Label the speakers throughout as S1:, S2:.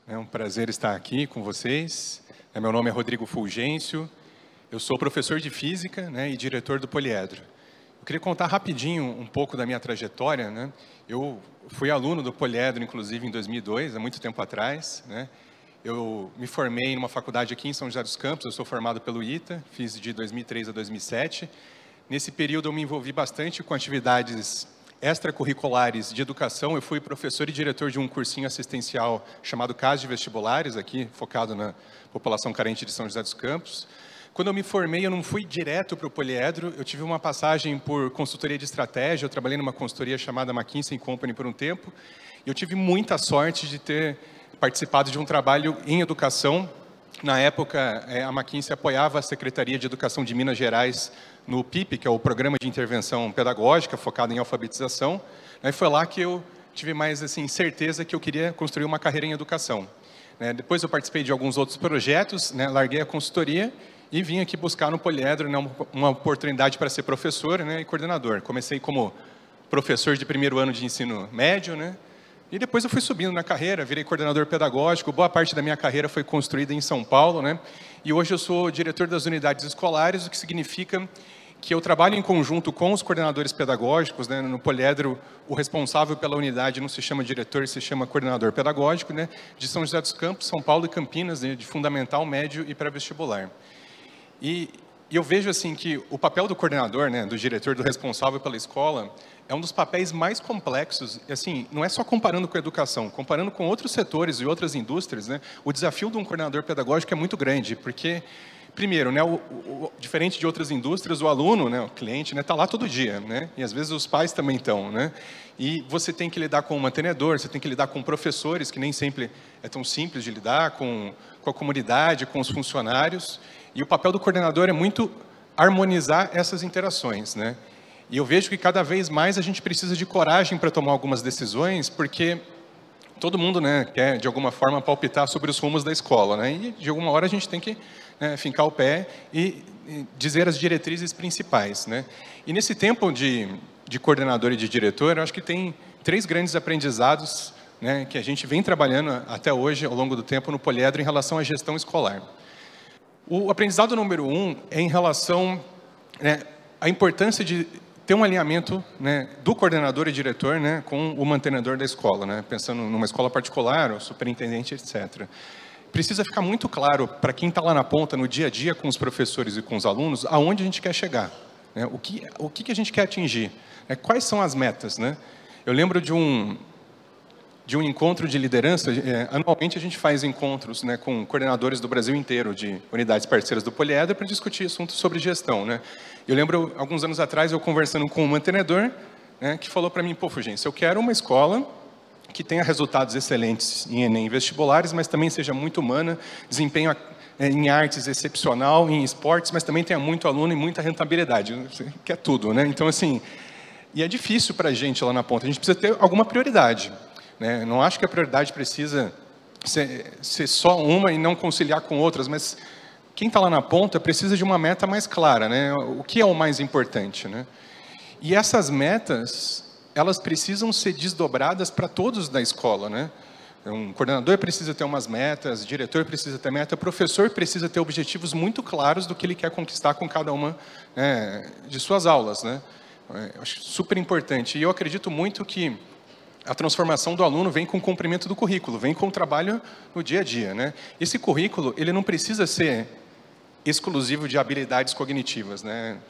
S1: É um prazer estar aqui com vocês. Meu nome é Rodrigo Fulgêncio, eu sou professor de Física, e diretor do Poliedro. Eu queria contar rapidinho um pouco da minha trajetória. Eu fui aluno do Poliedro, inclusive, em 2002, há muito tempo atrás. Eu me formei numa faculdade aqui em São José dos Campos, eu sou formado pelo ITA, fiz de 2003 a 2007. Nesse período eu me envolvi bastante com atividades extracurriculares de educação. Eu fui professor e diretor de um cursinho assistencial chamado CAS de Vestibulares, aqui focado na população carente de São José dos Campos. Quando eu me formei, eu não fui direto para o Poliedro, eu tive uma passagem por consultoria de estratégia, eu trabalhei numa consultoria chamada McKinsey & Company por um tempo, e eu tive muita sorte de ter participado de um trabalho em educação. Na época, a McKinsey apoiava a Secretaria de Educação de Minas Gerais no PIP, que é o Programa de Intervenção Pedagógica, focado em alfabetização. Foi lá que eu tive mais certeza que eu queria construir uma carreira em educação. Depois eu participei de alguns outros projetos, larguei a consultoria e vim aqui buscar no Poliedro uma oportunidade para ser professor e coordenador. Comecei como professor de primeiro ano de ensino médio, e depois eu fui subindo na carreira, virei coordenador pedagógico. Boa parte da minha carreira foi construída em São Paulo, e hoje eu sou diretor das unidades escolares, o que significa que eu trabalho em conjunto com os coordenadores pedagógicos. No Poliedro, o responsável pela unidade não se chama diretor, se chama coordenador pedagógico, de São José dos Campos, São Paulo e Campinas, de fundamental, médio e pré-vestibular. E eu vejo que o papel do coordenador, do diretor, do responsável pela escola, é um dos papéis mais complexos. Não é só comparando com a educação, comparando com outros setores e outras indústrias, o desafio de um coordenador pedagógico é muito grande, porque, primeiro, diferente de outras indústrias, o aluno, o cliente, está lá todo dia, e às vezes os pais também estão, e você tem que lidar com o mantenedor, você tem que lidar com professores, que nem sempre é tão simples de lidar, com a comunidade, com os funcionários, e o papel do coordenador é muito harmonizar essas interações, E eu vejo que cada vez mais a gente precisa de coragem para tomar algumas decisões, porque todo mundo quer, de alguma forma, palpitar sobre os rumos da escola, e de alguma hora a gente tem que fincar o pé e dizer as diretrizes principais. E nesse tempo de coordenador e de diretor, eu acho que tem 3 grandes aprendizados que a gente vem trabalhando até hoje, ao longo do tempo, no Poliedro, em relação à gestão escolar. O aprendizado número 1 é em relação à importância de ter um alinhamento do coordenador e diretor com o mantenedor da escola, pensando numa escola particular, o superintendente, etc. Precisa ficar muito claro para quem está lá na ponta, no dia a dia, com os professores e com os alunos, aonde a gente quer chegar, o que a gente quer atingir, quais são as metas. Eu lembro de um encontro de liderança. Anualmente a gente faz encontros com coordenadores do Brasil inteiro, de unidades parceiras do Poliedro, para discutir assuntos sobre gestão. Eu lembro, alguns anos atrás, eu conversando com um mantenedor, que falou para mim: pô, Fulgêncio, eu quero uma escola que tenha resultados excelentes em Enem e vestibulares, mas também seja muito humana, desempenho em artes excepcional, em esportes, mas também tenha muito aluno e muita rentabilidade. Que é tudo, Então, e é difícil para a gente lá na ponta, a gente precisa ter alguma prioridade. Não acho que a prioridade precisa ser só uma e não conciliar com outras, mas quem está lá na ponta precisa de uma meta mais clara, O que é o mais importante, E essas metas, elas precisam ser desdobradas para todos da escola, Um coordenador precisa ter umas metas, o diretor precisa ter meta, o professor precisa ter objetivos muito claros do que ele quer conquistar com cada uma de suas aulas, Eu acho super importante. E eu acredito muito que a transformação do aluno vem com o cumprimento do currículo, vem com o trabalho no dia a dia, Esse currículo, ele não precisa ser exclusivo de habilidades cognitivas,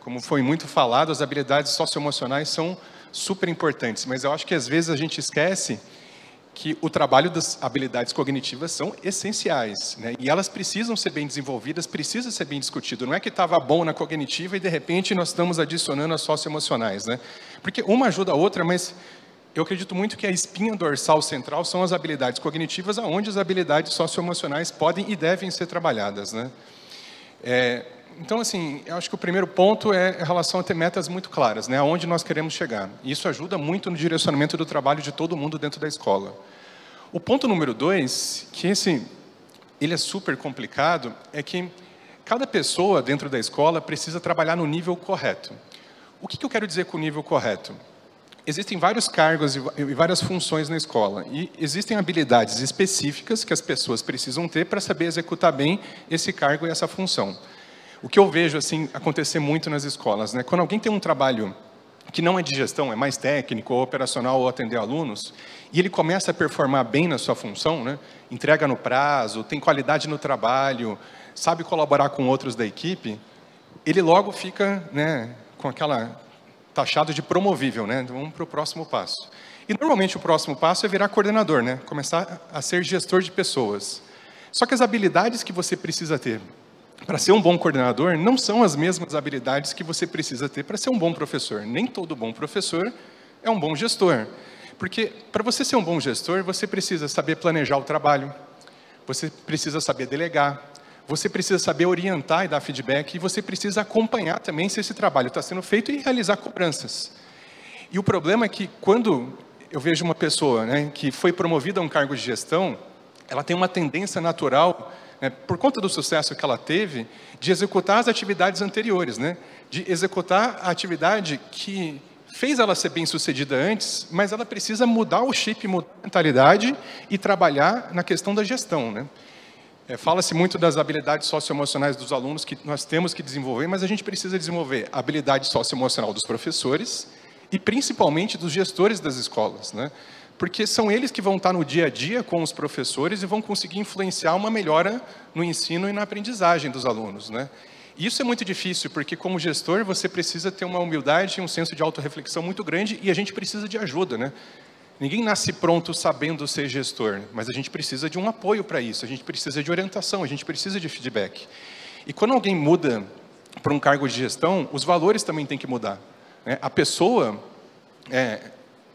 S1: Como foi muito falado, as habilidades socioemocionais são super importantes, mas eu acho que às vezes a gente esquece que o trabalho das habilidades cognitivas são essenciais, E elas precisam ser bem desenvolvidas, precisa ser bem discutido. Não é que estava bom na cognitiva e de repente nós estamos adicionando as socioemocionais, Porque uma ajuda a outra, mas eu acredito muito que a espinha dorsal central são as habilidades cognitivas, aonde as habilidades socioemocionais podem e devem ser trabalhadas, Então, eu acho que o primeiro ponto é em relação a ter metas muito claras, aonde nós queremos chegar. E isso ajuda muito no direcionamento do trabalho de todo mundo dentro da escola. O ponto número 2, que ele é super complicado, é que cada pessoa dentro da escola precisa trabalhar no nível correto. O que eu quero dizer com o nível correto? existem vários cargos e várias funções na escola. E existem habilidades específicas que as pessoas precisam ter para saber executar bem esse cargo e essa função. O que eu vejo assim acontecer muito nas escolas, né? Quando alguém tem um trabalho que não é de gestão, é mais técnico, ou operacional, ou atender alunos, e ele começa a performar bem na sua função, né? Entrega no prazo, tem qualidade no trabalho, sabe colaborar com outros da equipe, ele logo fica, né, com aquela taxado de promovível, né? Vamos para o próximo passo. E normalmente o próximo passo é virar coordenador, né? Começar a ser gestor de pessoas. Só que as habilidades que você precisa ter para ser um bom coordenador não são as mesmas habilidades que você precisa ter para ser um bom professor. Nem todo bom professor é um bom gestor. Porque para você ser um bom gestor, você precisa saber planejar o trabalho, você precisa saber delegar, você precisa saber orientar e dar feedback, e você precisa acompanhar também se esse trabalho está sendo feito e realizar cobranças. E o problema é que quando eu vejo uma pessoa, né, que foi promovida a um cargo de gestão, ela tem uma tendência natural, né, por conta do sucesso que ela teve, de executar as atividades anteriores, né, de executar a atividade que fez ela ser bem-sucedida antes, mas ela precisa mudar o chip, mudar a mentalidade e trabalhar na questão da gestão, né? Fala-se muito das habilidades socioemocionais dos alunos que nós temos que desenvolver, mas a gente precisa desenvolver a habilidade socioemocional dos professores e principalmente dos gestores das escolas, né? Porque são eles que vão estar no dia a dia com os professores e vão conseguir influenciar uma melhora no ensino e na aprendizagem dos alunos, né? E isso é muito difícil, porque como gestor você precisa ter uma humildade e um senso de autorreflexão muito grande, e a gente precisa de ajuda, né? Ninguém nasce pronto sabendo ser gestor, mas a gente precisa de um apoio para isso, a gente precisa de orientação, a gente precisa de feedback. E quando alguém muda para um cargo de gestão, os valores também têm que mudar, né? A pessoa,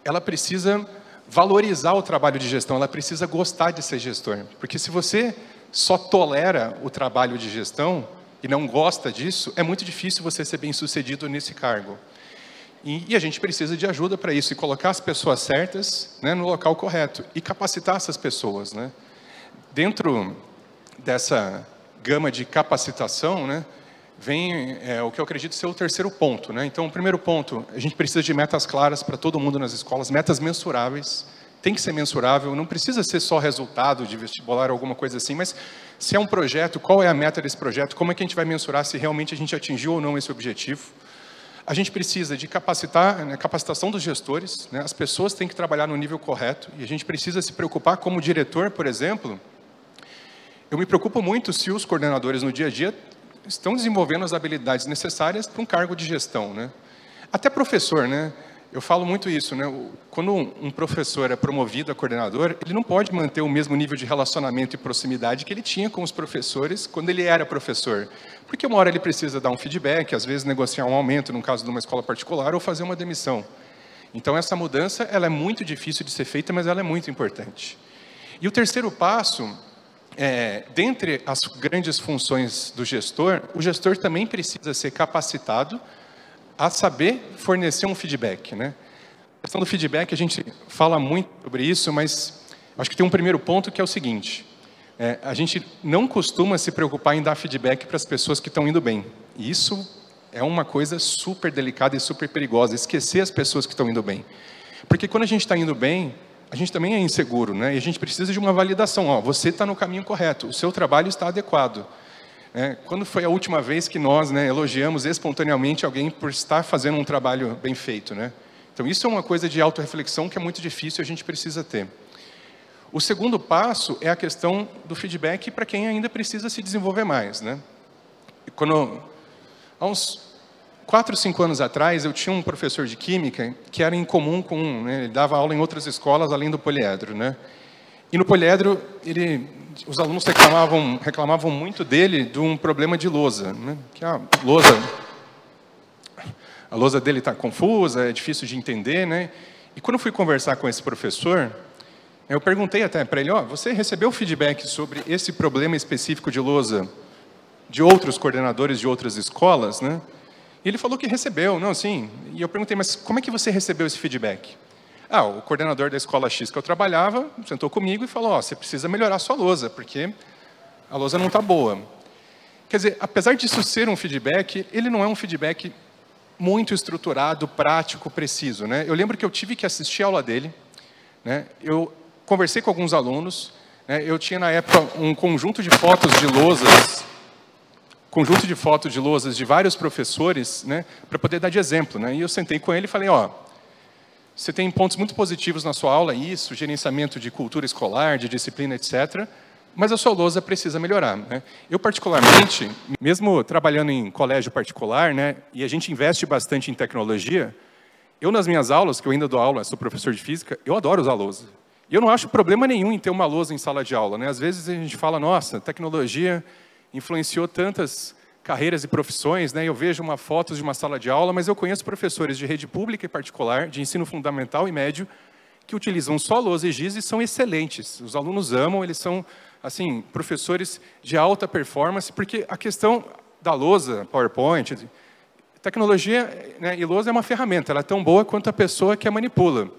S1: ela precisa valorizar o trabalho de gestão, ela precisa gostar de ser gestor. Porque se você só tolera o trabalho de gestão e não gosta disso, é muito difícil você ser bem-sucedido nesse cargo. E a gente precisa de ajuda para isso, e colocar as pessoas certas, né, no local correto, e capacitar essas pessoas, né? Dentro dessa gama de capacitação, né, vem o que eu acredito ser o terceiro ponto, né? Então, o primeiro ponto, a gente precisa de metas claras para todo mundo nas escolas, metas mensuráveis, tem que ser mensurável, não precisa ser só resultado de vestibular ou alguma coisa assim, mas se é um projeto, qual é a meta desse projeto, como é que a gente vai mensurar se realmente a gente atingiu ou não esse objetivo. A gente precisa de capacitar, né, capacitação dos gestores, né? As pessoas têm que trabalhar no nível correto, e a gente precisa se preocupar como diretor, por exemplo. Eu me preocupo muito se os coordenadores no dia a dia estão desenvolvendo as habilidades necessárias para um cargo de gestão, né? Até professor, né? Eu falo muito isso, né? Quando um professor é promovido a coordenador, ele não pode manter o mesmo nível de relacionamento e proximidade que ele tinha com os professores quando ele era professor. Porque uma hora ele precisa dar um feedback, às vezes negociar um aumento, no caso de uma escola particular, ou fazer uma demissão. Então, essa mudança, ela é muito difícil de ser feita, mas ela é muito importante. E o terceiro passo, dentre as grandes funções do gestor, o gestor também precisa ser capacitado a saber fornecer um feedback, né? A questão do feedback, a gente fala muito sobre isso, mas acho que tem um primeiro ponto que é o seguinte: a gente não costuma se preocupar em dar feedback para as pessoas que estão indo bem. E isso é uma coisa super delicada e super perigosa, esquecer as pessoas que estão indo bem. Porque quando a gente está indo bem, a gente também é inseguro, né? E a gente precisa de uma validação. Ó, você está no caminho correto, o seu trabalho está adequado. Quando foi a última vez que nós, né, elogiamos espontaneamente alguém por estar fazendo um trabalho bem feito, né? Então, isso é uma coisa de autorreflexão que é muito difícil, a gente precisa ter. O segundo passo é a questão do feedback para quem ainda precisa se desenvolver mais, né? Há uns 4, 5 anos atrás, eu tinha um professor de química que era em comum com, né, ele dava aula em outras escolas além do poliedro, né? E no poliedro, os alunos reclamavam muito dele de um problema de lousa, né? Que a lousa dele está confusa, é difícil de entender, né? E quando eu fui conversar com esse professor, eu perguntei até para ele: ó, você recebeu feedback sobre esse problema específico de lousa de outros coordenadores de outras escolas, né? E ele falou que recebeu, não, sim. E eu perguntei: mas como é que você recebeu esse feedback? Ah, o coordenador da escola X que eu trabalhava sentou comigo e falou: ó, você precisa melhorar a sua lousa, porque a lousa não está boa. Quer dizer, apesar disso ser um feedback, ele não é um feedback muito estruturado, prático, preciso, né? Eu lembro que eu tive que assistir a aula dele, né? Eu conversei com alguns alunos, né? Eu tinha na época um conjunto de fotos de lousas de vários professores, né? Para poder dar de exemplo, né? E eu sentei com ele e falei, ó, você tem pontos muito positivos na sua aula, isso, gerenciamento de cultura escolar, de disciplina, etc., mas a sua lousa precisa melhorar, né? Eu, particularmente, mesmo trabalhando em colégio particular, né, e a gente investe bastante em tecnologia, eu, nas minhas aulas, que eu ainda dou aula, sou professor de física, eu adoro usar lousa. E eu não acho problema nenhum em ter uma lousa em sala de aula, né? Às vezes a gente fala, nossa, a tecnologia influenciou tantas carreiras e profissões, né? Eu vejo uma foto de uma sala de aula, mas eu conheço professores de rede pública e particular, de ensino fundamental e médio, que utilizam só lousa e giz e são excelentes. Os alunos amam, eles são, assim, professores de alta performance, porque a questão da lousa, PowerPoint, tecnologia, né, e lousa é uma ferramenta, ela é tão boa quanto a pessoa que a manipula.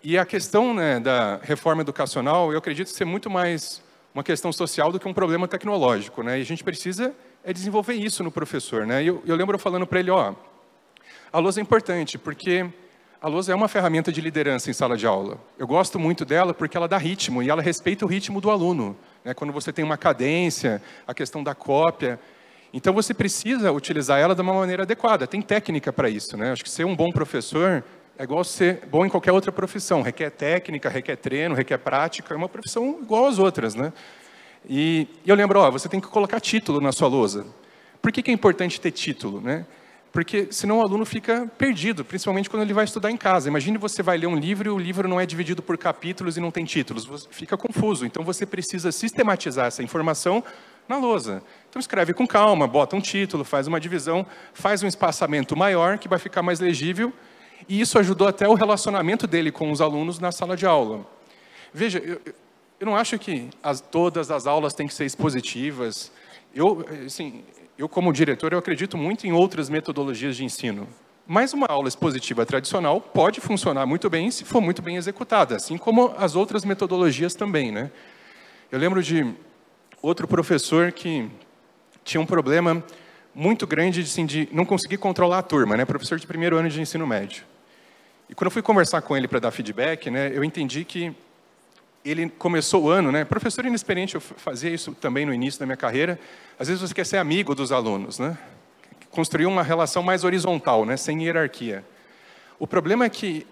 S1: E a questão, né, da reforma educacional, eu acredito ser muito mais uma questão social do que um problema tecnológico, né? E a gente precisa desenvolver isso no professor, né? Eu lembro falando para ele, ó, a lousa é importante, porque a lousa é uma ferramenta de liderança em sala de aula. Eu gosto muito dela porque ela dá ritmo, e ela respeita o ritmo do aluno, né? Quando você tem uma cadência, a questão da cópia. Então, você precisa utilizar ela de uma maneira adequada. Tem técnica para isso, né? Acho que ser um bom professor é igual ser bom em qualquer outra profissão. Requer técnica, requer treino, requer prática. É uma profissão igual às outras, né? E eu lembro, ó, você tem que colocar título na sua lousa. Por que é importante ter título, né? Porque senão o aluno fica perdido, principalmente quando ele vai estudar em casa. Imagine você vai ler um livro e o livro não é dividido por capítulos e não tem títulos. Você fica confuso. Então, você precisa sistematizar essa informação na lousa. Então, escreve com calma, bota um título, faz uma divisão, faz um espaçamento maior, que vai ficar mais legível. E isso ajudou até o relacionamento dele com os alunos na sala de aula. Veja, eu não acho que todas as aulas têm que ser expositivas. Eu, como diretor, eu acredito muito em outras metodologias de ensino. Mas uma aula expositiva tradicional pode funcionar muito bem se for muito bem executada, assim como as outras metodologias também, né? Eu lembro de outro professor que tinha um problema muito grande de não conseguir controlar a turma, né? Professor de primeiro ano de ensino médio. E quando eu fui conversar com ele para dar feedback, né, eu entendi que ele começou o ano, né? Professor inexperiente, eu fazia isso também no início da minha carreira. Às vezes você quer ser amigo dos alunos, né? Construir uma relação mais horizontal, né? Sem hierarquia. O problema é que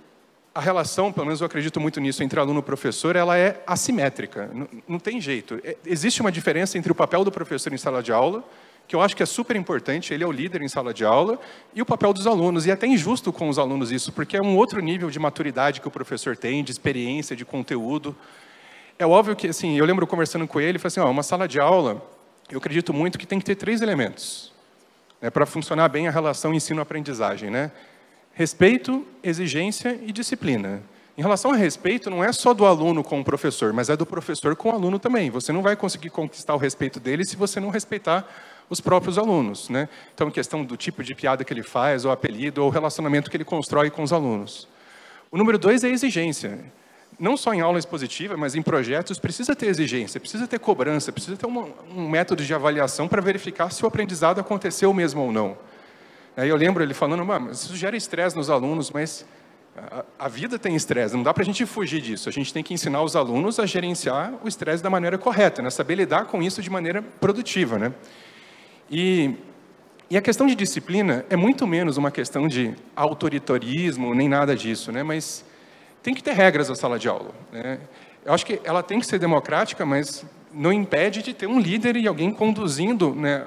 S1: a relação, pelo menos eu acredito muito nisso, entre aluno e professor, ela é assimétrica. Não tem jeito. Existe uma diferença entre o papel do professor em sala de aula, que eu acho que é super importante, ele é o líder em sala de aula, e o papel dos alunos. E é até injusto com os alunos isso, porque é um outro nível de maturidade que o professor tem, de experiência, de conteúdo. É óbvio que, assim, eu lembro conversando com ele, falei assim, ó, uma sala de aula, eu acredito muito que tem que ter 3 elementos, né, para funcionar bem a relação ensino-aprendizagem, né? Respeito, exigência e disciplina. Em relação a respeito, não é só do aluno com o professor, mas é do professor com o aluno também. Você não vai conseguir conquistar o respeito dele se você não respeitar os próprios alunos, né? Então, a questão do tipo de piada que ele faz, ou apelido, ou o relacionamento que ele constrói com os alunos. O número 2 é a exigência. Não só em aula expositiva, mas em projetos, precisa ter exigência, precisa ter cobrança, precisa ter um método de avaliação para verificar se o aprendizado aconteceu mesmo ou não. Aí eu lembro ele falando, mas isso gera estresse nos alunos, mas a vida tem estresse, não dá para a gente fugir disso. A gente tem que ensinar os alunos a gerenciar o estresse da maneira correta, né? Saber lidar com isso de maneira produtiva, né? E a questão de disciplina é muito menos uma questão de autoritarismo, nem nada disso, né? Mas tem que ter regras na sala de aula, né? Eu acho que ela tem que ser democrática, mas não impede de ter um líder e alguém conduzindo, né,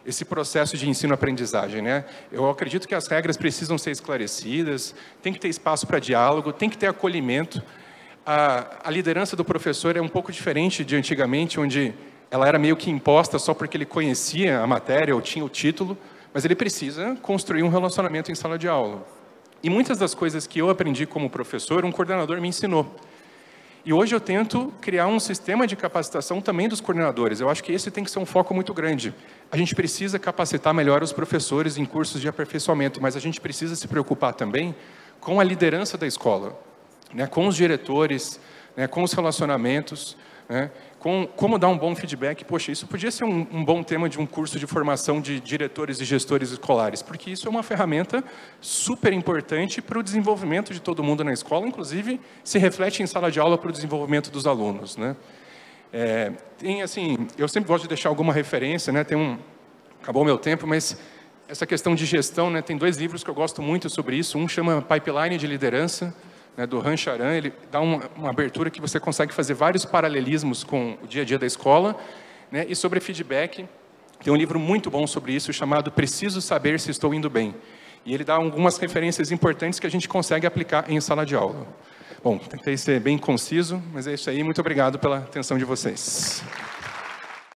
S1: esse processo de ensino-aprendizagem, né? Eu acredito que as regras precisam ser esclarecidas, tem que ter espaço para diálogo, tem que ter acolhimento. A liderança do professor é um pouco diferente de antigamente, onde ela era meio que imposta só porque ele conhecia a matéria ou tinha o título, mas ele precisa construir um relacionamento em sala de aula. E muitas das coisas que eu aprendi como professor, um coordenador me ensinou. E hoje eu tento criar um sistema de capacitação também dos coordenadores. Eu acho que esse tem que ser um foco muito grande. A gente precisa capacitar melhor os professores em cursos de aperfeiçoamento, mas a gente precisa se preocupar também com a liderança da escola, né, com os diretores, né, com os relacionamentos, né? Como dar um bom feedback? Poxa, isso podia ser um bom tema de um curso de formação de diretores e gestores escolares, porque isso é uma ferramenta super importante para o desenvolvimento de todo mundo na escola, inclusive se reflete em sala de aula para o desenvolvimento dos alunos, né? Tem assim, eu sempre gosto de deixar alguma referência, né? Acabou o meu tempo, mas essa questão de gestão, né? Tem 2 livros que eu gosto muito sobre isso. Um chama Pipeline de Liderança, né, do Han Charan. Ele dá uma abertura que você consegue fazer vários paralelismos com o dia a dia da escola, né? E sobre feedback, tem um livro muito bom sobre isso, chamado Preciso Saber Se Estou Indo Bem. E ele dá algumas referências importantes que a gente consegue aplicar em sala de aula. Bom, tentei ser bem conciso, mas é isso aí. Muito obrigado pela atenção de vocês.